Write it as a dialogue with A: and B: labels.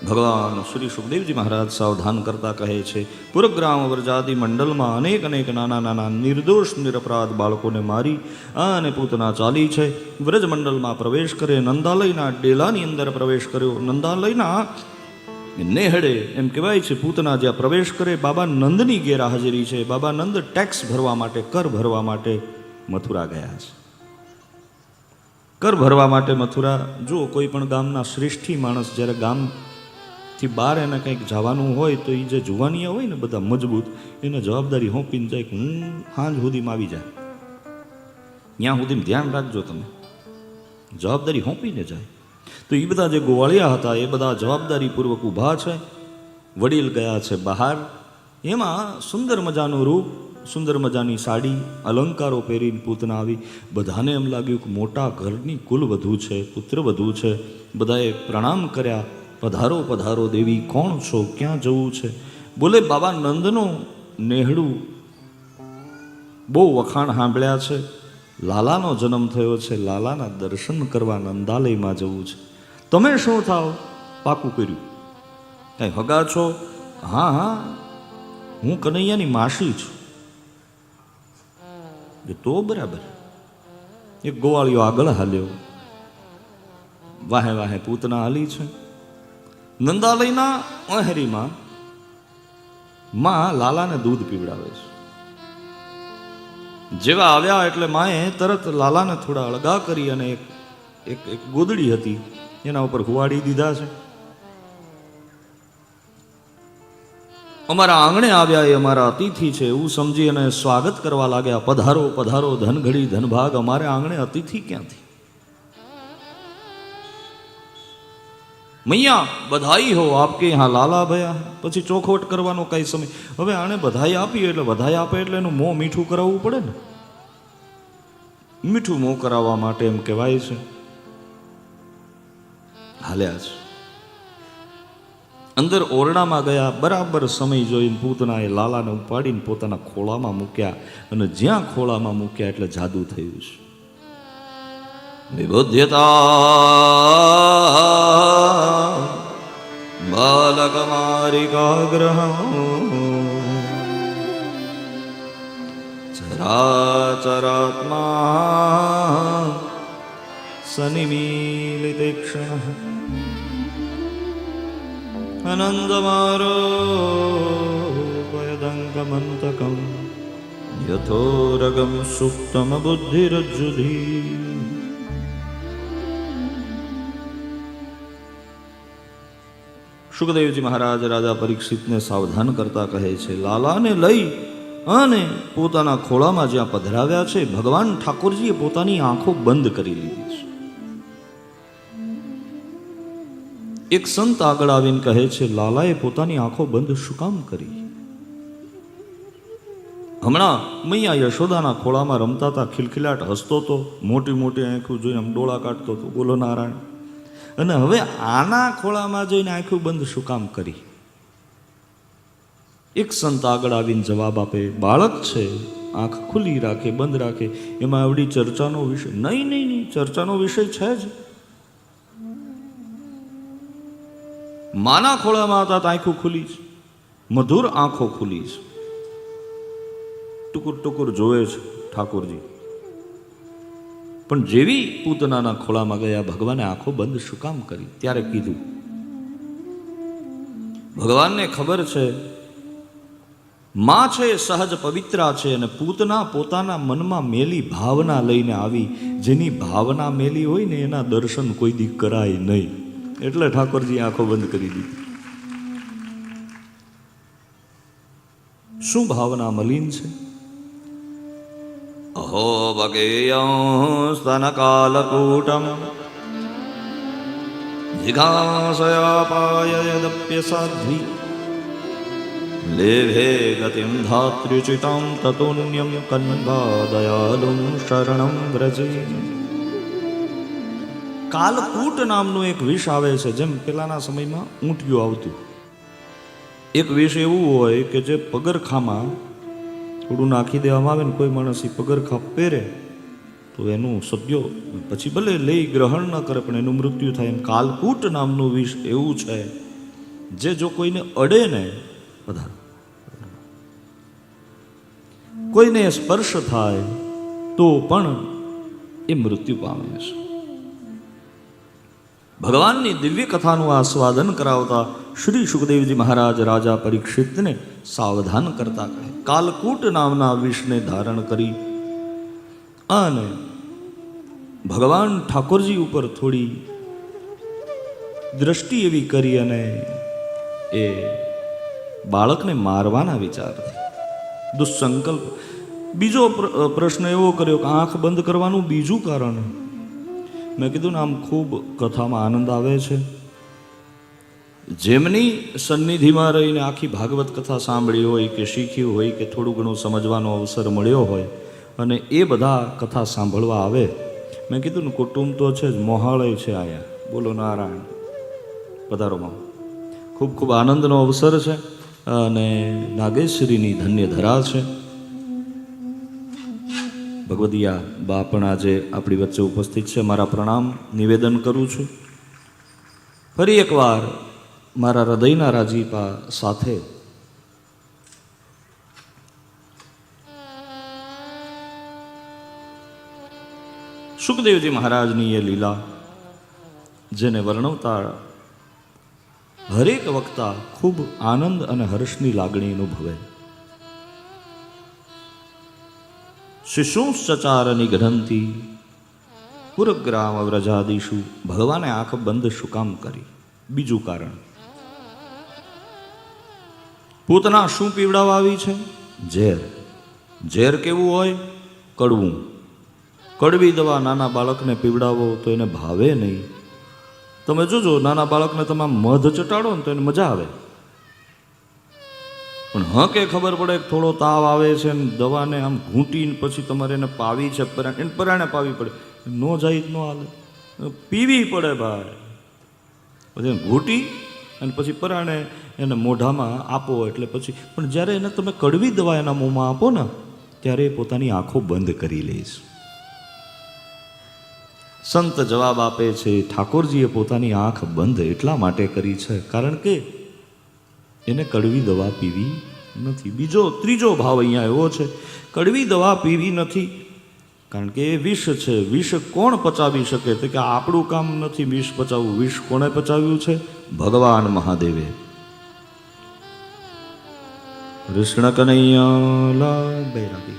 A: ભગવાન શ્રી સુખદેવજી મહારાજ સાવધાન કરતા કહે છે, પુરગ્રામ વ્રજાદિ મંડળમાં અનેક અનેક નાના નાના નિર્દોષ નિરપરાધ બાળકોને મારી અને પૂતના ચાલી છે. વ્રજમંડળમાં પ્રવેશ કરે, નંદાલયના ડેલાની અંદર પ્રવેશ કર્યો. નંદાલયના નેહડે એમ કહેવાય છે પૂતના જ્યાં પ્રવેશ કરે, બાબા નંદની ગેરહાજરી છે. બાબા નંદ ટેક્સ ભરવા માટે, કર ભરવા માટે મથુરા ગયા છે. કર ભરવા માટે મથુરા. જો કોઈ પણ ગામના શ્રેષ્ઠી માણસ જ્યારે ગામથી બહાર એને કંઈક જવાનું હોય તો એ જે જુવાનિયા હોય ને બધા મજબૂત, એને જવાબદારી સોંપીને જાય કે હું સાંજ સુધીમાં આવી જાય, ત્યાં સુધીમાં ધ્યાન રાખજો, તમે જવાબદારી સોંપીને જાય. તો એ બધા જે ગોવાળિયા હતા એ બધા જવાબદારીપૂર્વક ઊભા છે. વડીલ ગયા છે બહાર. એમાં સુંદર મજાનું રૂપ, સુંદર મજાની સાડી, અલંકારો પહેરીને પૂતના આવી. બધાને એમ લાગ્યું કે મોટા ઘરની કુલવધુ છે, પુત્રવધુ છે. બધાએ પ્રણામ કર્યા. પધારો પધારો દેવી, કોણ છો, ક્યાં જવું છે? બોલે બાબા નંદનું નેહડું બહુ વખાણ સાંભળ્યા છે, લાલાનો જન્મ થયો છે, લાલાના દર્શન કરવા નંદાલયમાં જવું છે. તમે શું થાવ? પાકું કર્યું. કાંઈ હગા છો? હા હા, હું કનૈયાની માસી છું. તો બરાબર. એક ગોવાળિયો આગળ હાલ્યો, વાહે વાહે પૂતના હાલી છે. નંદાલયના અહેરીમાં માં લાલાને દૂધ પીવડાવે છે. જેવા આવ્યા એટલે માએ તરત લાલાને થોડા અળગા કરી અને એક ગોદડી હતી એના ઉપર હુવાડી દીધા છે. અમારા આંગણે આવ્યા એ અમારા અતિથિ છે એવું સમજી અને સ્વાગત કરવા લાગ્યા. પધારો પધારો, ધનઘડી ધનભાગ, અમારે આંગણે અતિથિ ક્યાંથી? મૈયા બધાઈ હો આપકે યહાં લાલા ભયા. પછી ચોખવટ કરવાનો કઈ સમય. હવે આણે બધાઈ આપી એટલે બધાઈ આપે એટલે એનું મોં મીઠું કરાવવું પડે ને. મીઠું મોં કરાવવા માટે એમ કહેવાય છે હાલ્યા છે. અંદર ઓરડામાં ગયા. બરાબર સમય જોઈને પૂતનાએ લાલાને ઉપાડીને પોતાના ખોળામાં મૂક્યા અને જ્યાં ખોળામાં મૂક્યા એટલે જાદુ થયું છે. વિબુધ્યતા બાલકમારિકાગ્રહં ચરાચરાત્મા સનિમીલિતેક્ષણઃ અનંદમારોપયદંકમંતકં યથોરગમ સુપ્તમ બુદ્ધિરજ્જુધી. સુખદેવજી મહારાજ રાજા પરીક્ષિતને સાવધાન કરતા કહે છે, લાલાને લઈ અને પોતાના ખોળામાં જ્યાં પધરાવ્યા છે, ભગવાન ઠાકોરજીએ પોતાની આંખો બંધ કરી લીધી છે. એક સંત આગળ આવીને કહે છે, લાલાએ પોતાની આંખો બંધ શું કામ કરી? હમણાં મૈયા યશોદાના ખોળામાં રમતા હતા, ખિલખિલાટ હસતો હતો, મોટી મોટી આંખો જોઈને આમ ડોળા કાઢતો હતો, બોલો નારાયણ. અને હવે આના ખોળામાં જઈને આંખું બંધ શું કામ કરી? એક સંત આગળ આવીને જવાબ આપે, બાળક છે, આંખ ખુલ્લી રાખે બંધ રાખે એમાં આવડી ચર્ચાનો વિષય નહીં. નહીં નહીં, ચર્ચાનો વિષય છે જ. માના ખોળામાં હતા આંખો ખુલી છે, મધુર આંખો ખુલી છે, ટુકુર ટુકુર જોવે છે ઠાકોરજી. પણ જેવી પૂતનાના ખોળામાં ગયા, ભગવાને આંખો બંધ શું કામ કરી? ત્યારે કીધું, ભગવાનને ખબર છે માં છે સહજ પવિત્રા છે અને પૂતના પોતાના મનમાં મેલી ભાવના લઈને આવી. જેની ભાવના મેલી હોય ને એના દર્શન કોઈ દી કરાય નહીં. એટલે ઠાકોરજી આંખો બંધ કરી દીધી. શું ભાવના મલિન છે? અહો ભગેયં સ્તનકાલકૂટમ જિઘાસયાપાયદપ્ય સાધ્વી લેભે ગતિમ ધાત્ર્યુચિતં તતોન્યમ કન્વા દયાલું શરણં વ્રજે. કાલકૂટ નામનું એક વિષ આવે છે. જેમ પેલાના સમયમાં ઊંટિયું આવતું, એક વિષ એવું હોય કે જે પગરખામાં થોડું નાખી દેવામાં આવે ને કોઈ માણસ પગરખા પહેરે તો એનું સભ્યો પછી ભલે લઈ ગ્રહણ ન કરે પણ એનું મૃત્યુ થાય. એમ કાલકૂટ નામનું વિષ એવું છે જે જો કોઈને અડે ને પધારો, કોઈને સ્પર્શ થાય તો પણ એ મૃત્યુ પામે છે. ભગવાનની દિવ્ય કથાનું આસ્વાદન કરાવતા શ્રી સુખદેવજી મહારાજ રાજા પરીક્ષિતને સાવધાન કરતા કહે, કાલકૂટ નામના વિષને ધારણ કરી અને ભગવાન ઠાકોરજી ઉપર થોડી દ્રષ્ટિ એવી કરી અને એ બાળકને મારવાના વિચારથી દુસ્સંકલ્પ. બીજો પ્રશ્ન એવો કર્યો કે આંખ બંધ કરવાનું બીજું કારણ. મેં કીધું ને આમ ખૂબ કથામાં આનંદ આવે છે. જેમની સન્નિધિમાં રહીને આખી ભાગવત કથા સાંભળી હોય કે શીખી હોય કે થોડું ઘણું સમજવાનો અવસર મળ્યો હોય અને એ બધા કથા સાંભળવા આવે, મેં કીધું ને કુટુંબ તો છે જ, મોહાળય છે અહીંયા. બોલો નારાયણ, પધારોમાં. ખૂબ ખૂબ આનંદનો અવસર છે અને નાગેશ્વરીની ધન્ય ધરા છે. ભગવદિયા બા પણ આજે આપણી વચ્ચે ઉપસ્થિત છે. મારા પ્રણામ નિવેદન કરું છું. ફરી એકવાર મારા હૃદયના રાજીપા સાથે સુખદેવજી મહારાજની એ લીલા જેને વર્ણવતા હરેક વક્તા ખૂબ આનંદ અને હર્ષની લાગણી અનુભવે. શિશુંશ્ચચાર નિઘ્નંતી પુરગ્રામ વ્રજાદિષુ. ભગવાને આંખ બંધ શું કામ કરી? બીજું કારણ, પૂતના શું પીવડાવવા આવી છે? ઝેર. ઝેર કેવું હોય? કડવું. કડવી દવા નાના બાળકને પીવડાવો તો એને ભાવે નહીં. તમે જોજો, નાના બાળકને તમે મધ ચટાડો ને તો એને મજા આવે, પણ કે ખબર પડે કે થોડો તાવ આવે છે ને દવાને આમ ઘૂંટીને પછી તમારે એને પાવી છે, એને પરાણે પાવી પડે, ન જાય ન હાલે, પીવી પડે ભાઈ. પછી ઘૂંટી અને પછી પરાણે એને મોઢામાં આપો એટલે પછી. પણ જ્યારે એને તમે કડવી દવા એના મોંમાં આપો ને ત્યારે એ પોતાની આંખો બંધ કરી લઈશ. સંત જવાબ આપે છે, ઠાકોરજીએ પોતાની આંખ બંધ એટલા માટે કરી છે કારણ કે એને કડવી દવા પીવી નથી. ત્રીજો ભાવ અહીંયા એવો છે, કડવી દવા પીવી નથી કારણ કે એ વિષ છે. વિષ કોણ પચાવી શકે? તો કે આપણું કામ નથી વિષ પચાવવું. વિષ કોણે પચાવ્યું છે? ભગવાન મહાદેવે. કૃષ્ણ કનૈયા લાલ. બૈરાગી.